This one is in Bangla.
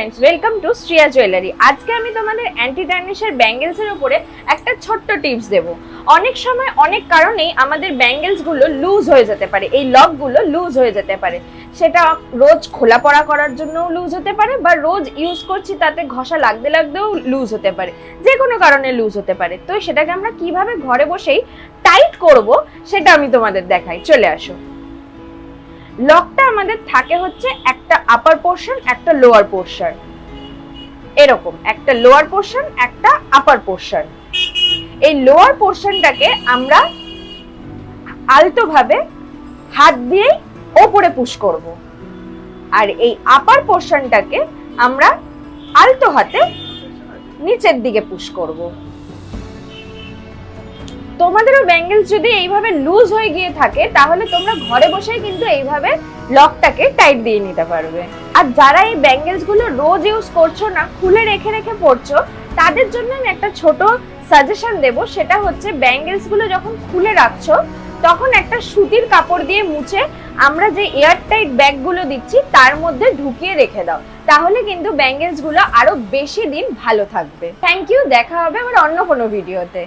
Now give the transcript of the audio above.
Friends, welcome to Shriya jewellery. আজকে আমি তোমাদের অ্যান্টি টার্নিশের ব্যাঙ্গেলসের উপরে একটা ছোট্ট টিপস দেব। অনেক সময় অনেক কারণেই আমাদের ব্যাঙ্গেলসগুলো লুজ হয়ে যেতে পারে, এই লকগুলো লুজ হয়ে যেতে পারে। সেটা রোজ খোলা পড়া করার জন্যও লুজ হতে পারে, বা রোজ ইউজ করছি তাতে ঘষা লাগতে লাগতেও লুজ হতে পারে, যে কোনো কারণে লুজ হতে পারে। তো সেটাকে আমরা কিভাবে ঘরে বসেই টাইট করব সেটা আমি তোমাদের দেখাই, চলে আসো। লকটা আমাদের থাকে হচ্ছে একটা আপার পোর্শন, একটা লোয়ার পোর্শন, এরকম একটা লোয়ার পোর্শন, একটা আপার পোর্শন। এই লোয়ার পোর্শনটাকে আমরা আলতো ভাবে হাত দিয়ে ওপরে পুশ করব, আর এই আপার পোর্শনটাকে আমরা আলতো হাতে নিচের দিকে পুশ করব। তোমাদেরও ব্যাঙ্গেলস যদি এইভাবে লুজ হয়ে গিয়ে থাকে তাহলে তোমরা ঘরে বসেই কিন্তু এইভাবে লকটাকে টাইট দিয়ে নিতে পারবে। আর যারা এই ব্যাঙ্গেলস গুলো রোজ ইউজ করছো না, খুলে রেখে রেখে পড়ছো, তাদের জন্য আমি একটা ছোট সাজেশন দেব। সেটা হচ্ছে ব্যাঙ্গেলস গুলো যখন খুলে রাখছো তখন একটা সুতির কাপড় দিয়ে মুছে আমরা যে এয়ার টাইট ব্যাগ গুলো দিচ্ছি তার মধ্যে ঢুকিয়ে রেখে দাও, তাহলে কিন্তু ব্যাঙ্গেলস গুলো আরো বেশি দিন ভালো থাকবে। থ্যাংক ইউ, দেখা হবে আবার অন্য কোনো ভিডিওতে।